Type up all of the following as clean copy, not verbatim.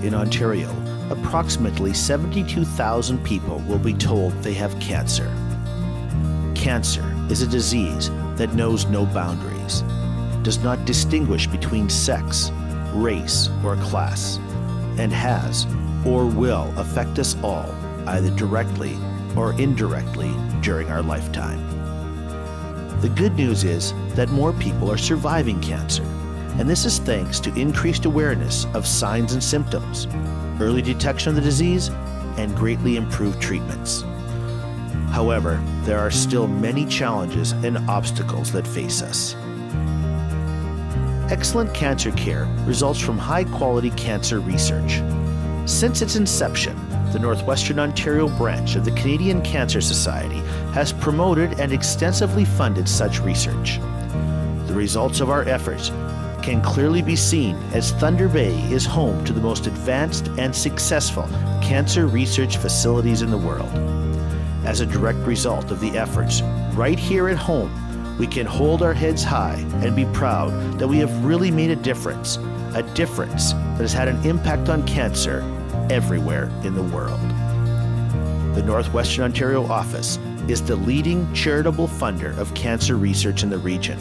in Ontario, approximately 72,000 people will be told they have cancer. Cancer is a disease that knows no boundaries, does not distinguish between sex, race, or class, and has or will affect us all, either directly or indirectly during our lifetime. The good news is that more people are surviving cancer, and this is thanks to increased awareness of signs and symptoms, early detection of the disease, and greatly improved treatments. However, there are still many challenges and obstacles that face us. Excellent cancer care results from high-quality cancer research. Since its inception, the Northwestern Ontario branch of the Canadian Cancer Society has promoted and extensively funded such research. The results of our efforts can clearly be seen as Thunder Bay is home to the most advanced and successful cancer research facilities in the world. As a direct result of the efforts right here at home, we can hold our heads high and be proud that we have really made a difference that has had an impact on cancer everywhere in the world. The Northwestern Ontario office is the leading charitable funder of cancer research in the region.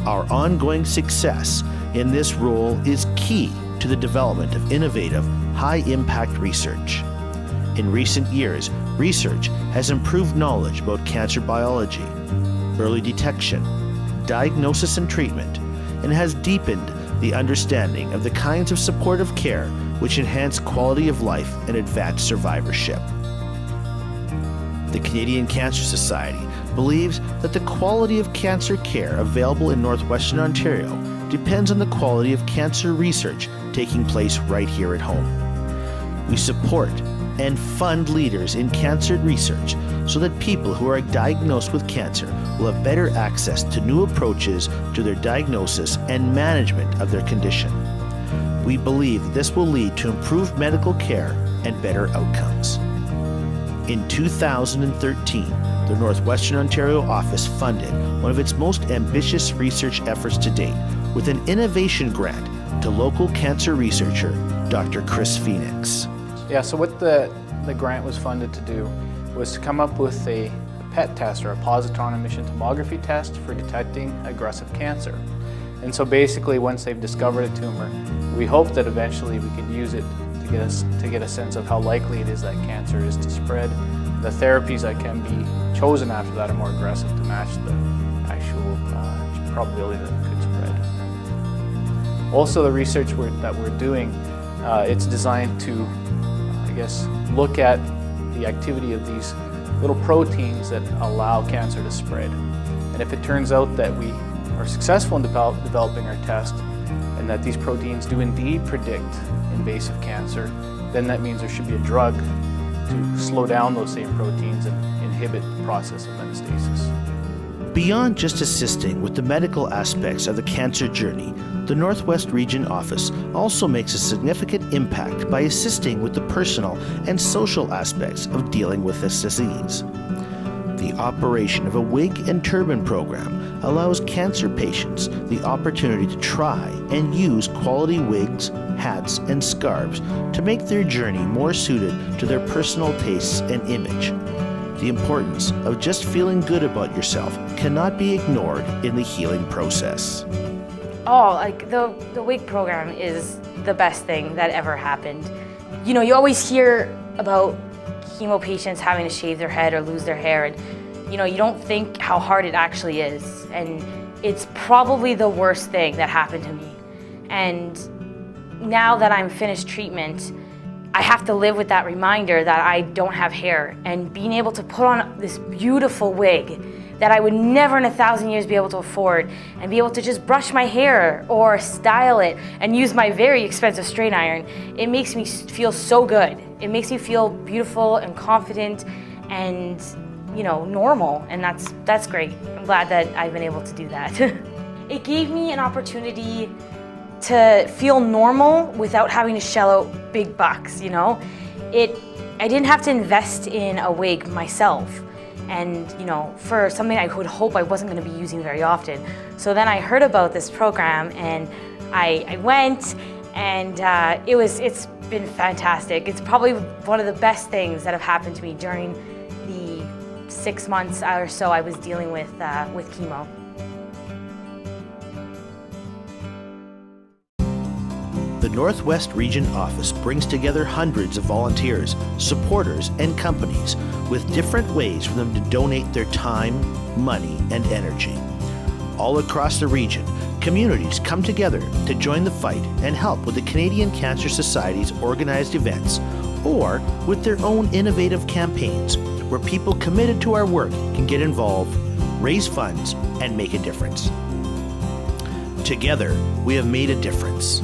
Our ongoing success in this role is key to the development of innovative, high-impact research. In recent years, research has improved knowledge about cancer biology, early detection, diagnosis and treatment, and has deepened the understanding of the kinds of supportive care which enhance quality of life and advance survivorship. The Canadian Cancer Society believes that the quality of cancer care available in Northwestern Ontario depends on the quality of cancer research taking place right here at home. We support and fund leaders in cancer research so that people who are diagnosed with cancer will have better access to new approaches to their diagnosis and management of their condition. We believe that this will lead to improved medical care and better outcomes. In 2013, the Northwestern Ontario office funded one of its most ambitious research efforts to date with an innovation grant to local cancer researcher, Dr. Chris Phoenix. Yeah, so what the grant was funded to do was to come up with a PET test, or a positron emission tomography test, for detecting aggressive cancer. And so basically, once they've discovered a tumor, we hope that eventually we can use it to get a sense of how likely it is that cancer is to spread. The therapies that can be chosen after that are more aggressive to match the actual probability that it could spread. Also, the research that we're doing, it's designed to, look at the activity of these little proteins that allow cancer to spread. And if it turns out that we are successful in developing our test, and that these proteins do indeed predict invasive cancer, then that means there should be a drug to slow down those same proteins and inhibit the process of metastasis. Beyond just assisting with the medical aspects of the cancer journey, the Northwest Region Office also makes a significant impact by assisting with the personal and social aspects of dealing with this disease. The operation of a wig and turban program allows cancer patients the opportunity to try and use quality wigs, hats, and scarves to make their journey more suited to their personal tastes and image. The importance of just feeling good about yourself cannot be ignored in the healing process. Oh, like the wig program is the best thing that ever happened. You know, you always hear about chemo patients having to shave their head or lose their hair, and you know, you don't think how hard it actually is. And it's probably the worst thing that happened to me. And now that I'm finished treatment, I have to live with that reminder that I don't have hair, and being able to put on this beautiful wig that I would never in 1,000 years be able to afford, and be able to just brush my hair or style it and use my very expensive straight iron, it makes me feel so good. It makes me feel beautiful and confident and, you know, normal, and that's great. I'm glad that I've been able to do that. It gave me an opportunity to feel normal without having to shell out big bucks, you know? I didn't have to invest in a wig myself, and you know, for something I would hope I wasn't going to be using very often. So then I heard about this program, and I went, and it's been fantastic. It's probably one of the best things that have happened to me during the 6 months or so I was dealing with chemo. The Northwest Region Office brings together hundreds of volunteers, supporters, and companies with different ways for them to donate their time, money, and energy. All across the region, communities come together to join the fight and help with the Canadian Cancer Society's organized events, or with their own innovative campaigns where people committed to our work can get involved, raise funds, and make a difference. Together, we have made a difference.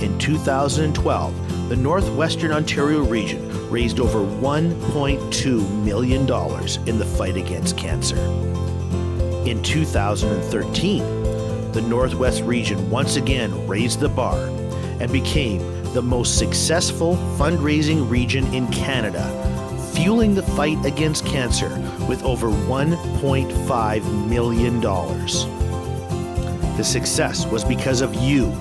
In 2012, the Northwestern Ontario region raised over $1.2 million in the fight against cancer. In 2013, the Northwest region once again raised the bar and became the most successful fundraising region in Canada, fueling the fight against cancer with over $1.5 million. The success was because of you,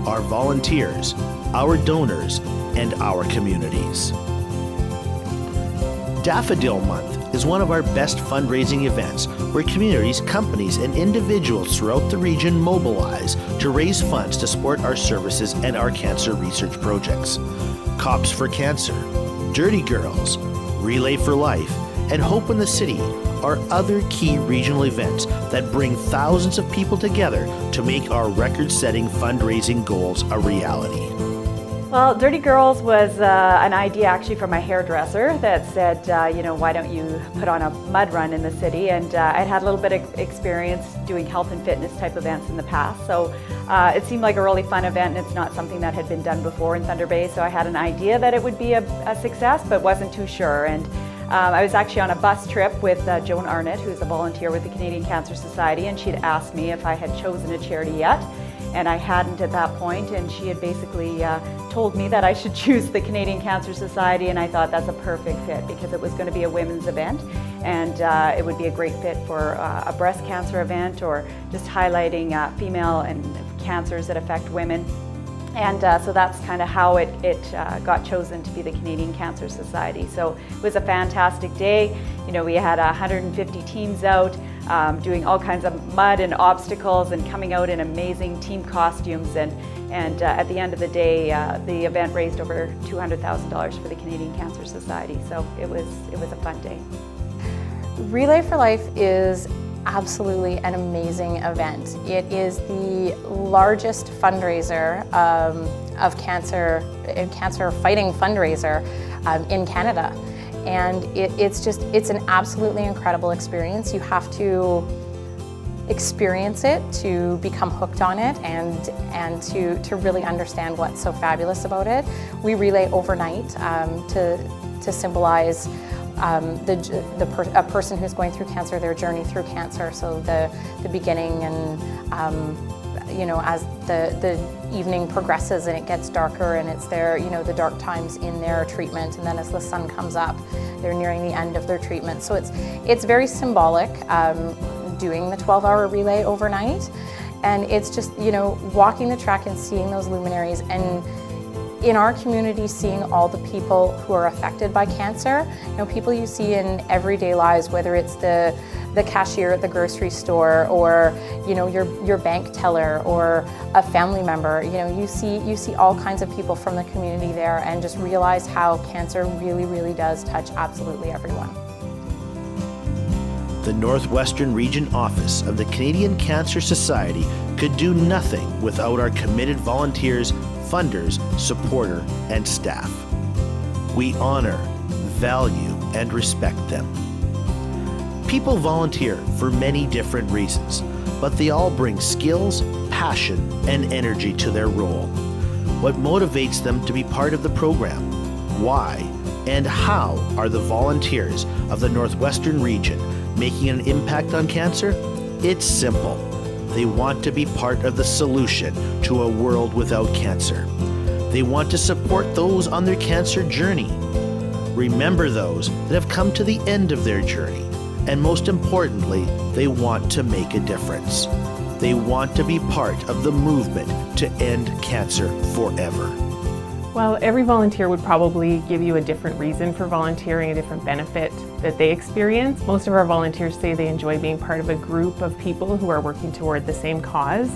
our volunteers, our donors, and our communities. Daffodil Month is one of our best fundraising events where communities, companies, and individuals throughout the region mobilize to raise funds to support our services and our cancer research projects. Cops for Cancer, Dirty Girls, Relay for Life, and Hope in the City are other key regional events that bring thousands of people together to make our record-setting fundraising goals a reality. Well, Dirty Girls was an idea actually from my hairdresser that said, why don't you put on a mud run in the city? And I'd had a little bit of experience doing health and fitness type events in the past. So it seemed like a really fun event, and it's not something that had been done before in Thunder Bay. So I had an idea that it would be a success, but wasn't too sure. And I was actually on a bus trip with Joan Arnott, who's a volunteer with the Canadian Cancer Society, and she'd asked me if I had chosen a charity yet. And I hadn't at that point, and she had basically told me that I should choose the Canadian Cancer Society, and I thought that's a perfect fit because it was going to be a women's event, and it would be a great fit for a breast cancer event or just highlighting female and cancers that affect women. And so that's kind of how it got chosen to be the Canadian Cancer Society. So it was a fantastic day. You know, we had 150 teams out doing all kinds of mud and obstacles and coming out in amazing team costumes. And at the end of the day, the event raised over $200,000 for the Canadian Cancer Society. So it was a fun day. Relay for Life is absolutely an amazing event. It is the largest fundraiser of cancer fighting fundraiser in Canada. And it's an absolutely incredible experience. You have to experience it to become hooked on it and to really understand what's so fabulous about it. We relay overnight to symbolize a person who's going through cancer, their journey through cancer. So the beginning and as the evening progresses and it gets darker and it's the dark times in their treatment, and then as the sun comes up, they're nearing the end of their treatment. So it's very symbolic doing the 12-hour relay overnight, and it's just walking the track and seeing those luminaries, and in our community, seeing all the people who are affected by cancer, people you see in everyday lives, whether it's the cashier at the grocery store or your bank teller or a family member, you see all kinds of people from the community there, and just realize how cancer really, really does touch absolutely everyone. The Northwestern Region Office of the Canadian Cancer Society could do nothing without our committed volunteers, funders, supporter, and staff. We honor, value, and respect them. People volunteer for many different reasons, but they all bring skills, passion, and energy to their role. What motivates them to be part of the program? Why and how are the volunteers of the Northwestern region making an impact on cancer? It's simple. They want to be part of the solution to a world without cancer. They want to support those on their cancer journey. Remember those that have come to the end of their journey. And most importantly, they want to make a difference. They want to be part of the movement to end cancer forever. Well, every volunteer would probably give you a different reason for volunteering, a different benefit that they experience. Most of our volunteers say they enjoy being part of a group of people who are working toward the same cause.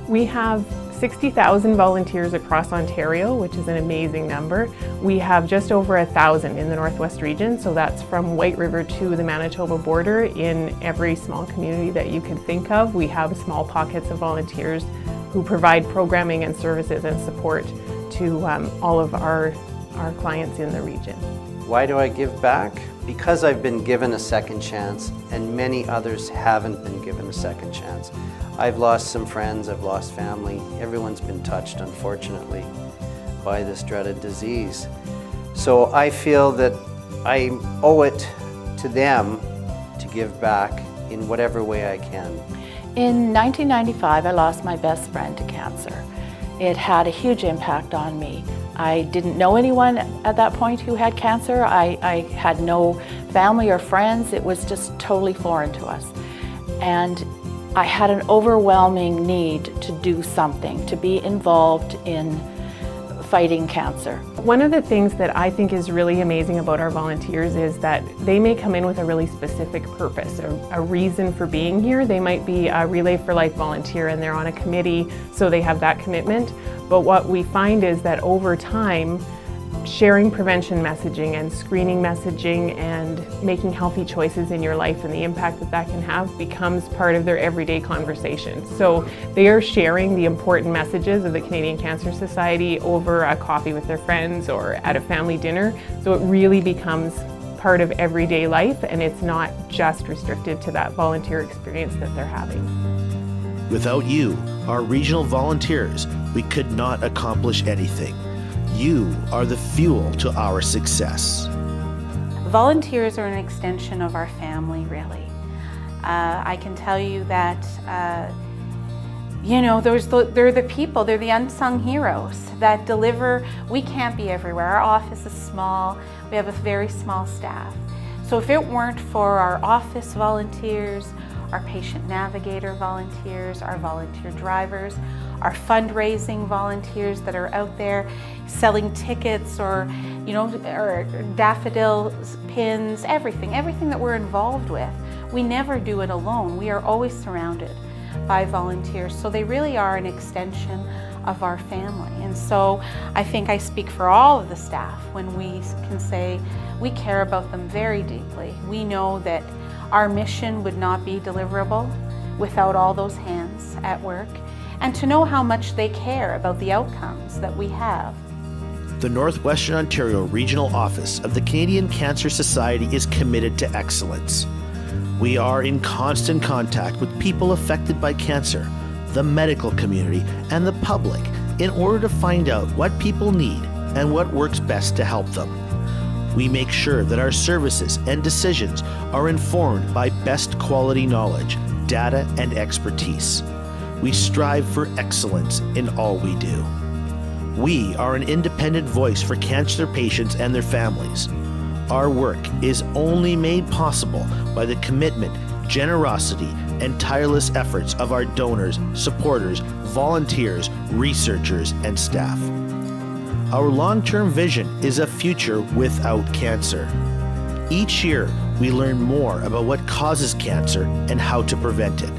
We have 60,000 volunteers across Ontario, which is an amazing number. We have just over 1,000 in the Northwest region, so that's from White River to the Manitoba border. In every small community that you can think of, we have small pockets of volunteers who provide programming and services and support to all of our clients in the region. Why do I give back? Because I've been given a second chance and many others haven't been given a second chance. I've lost some friends, I've lost family. Everyone's been touched, unfortunately, by this dreaded disease. So I feel that I owe it to them to give back in whatever way I can. In 1995, I lost my best friend to cancer. It had a huge impact on me. I didn't know anyone at that point who had cancer. I had no family or friends. It was just totally foreign to us. And I had an overwhelming need to do something, to be involved in fighting cancer. One of the things that I think is really amazing about our volunteers is that they may come in with a really specific purpose, a reason for being here. They might be a Relay for Life volunteer and they're on a committee, so they have that commitment. But what we find is that over time, sharing prevention messaging and screening messaging and making healthy choices in your life and the impact that that can have becomes part of their everyday conversation. So they are sharing the important messages of the Canadian Cancer Society over a coffee with their friends or at a family dinner. So it really becomes part of everyday life, and it's not just restricted to that volunteer experience that they're having. Without you, our regional volunteers, we could not accomplish anything. You are the fuel to our success. Volunteers are an extension of our family, really. I can tell you that, they're the people, they're the unsung heroes that deliver. We can't be everywhere. Our office is small. We have a very small staff. So if it weren't for our office volunteers, our patient navigator volunteers, our volunteer drivers, our fundraising volunteers that are out there selling tickets or daffodils, pins, everything that we're involved with. We never do it alone. We are always surrounded by volunteers. So they really are an extension of our family. And so I think I speak for all of the staff when we can say we care about them very deeply. We know that our mission would not be deliverable without all those hands at work, and to know how much they care about the outcomes that we have. The Northwestern Ontario Regional Office of the Canadian Cancer Society is committed to excellence. We are in constant contact with people affected by cancer, the medical community, and the public in order to find out what people need and what works best to help them. We make sure that our services and decisions are informed by best quality knowledge, data, and expertise. We strive for excellence in all we do. We are an independent voice for cancer patients and their families. Our work is only made possible by the commitment, generosity, and tireless efforts of our donors, supporters, volunteers, researchers, and staff. Our long-term vision is a future without cancer. Each year, we learn more about what causes cancer and how to prevent it.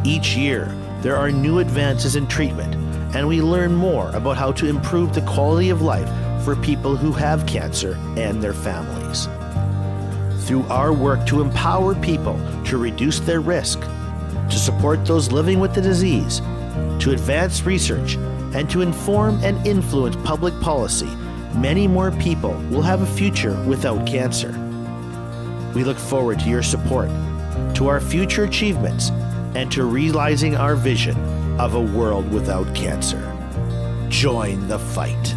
Each year, there are new advances in treatment, and we learn more about how to improve the quality of life for people who have cancer and their families. Through our work to empower people to reduce their risk, to support those living with the disease, to advance research, and to inform and influence public policy, many more people will have a future without cancer. We look forward to your support, to our future achievements, and to realizing our vision of a world without cancer. Join the fight.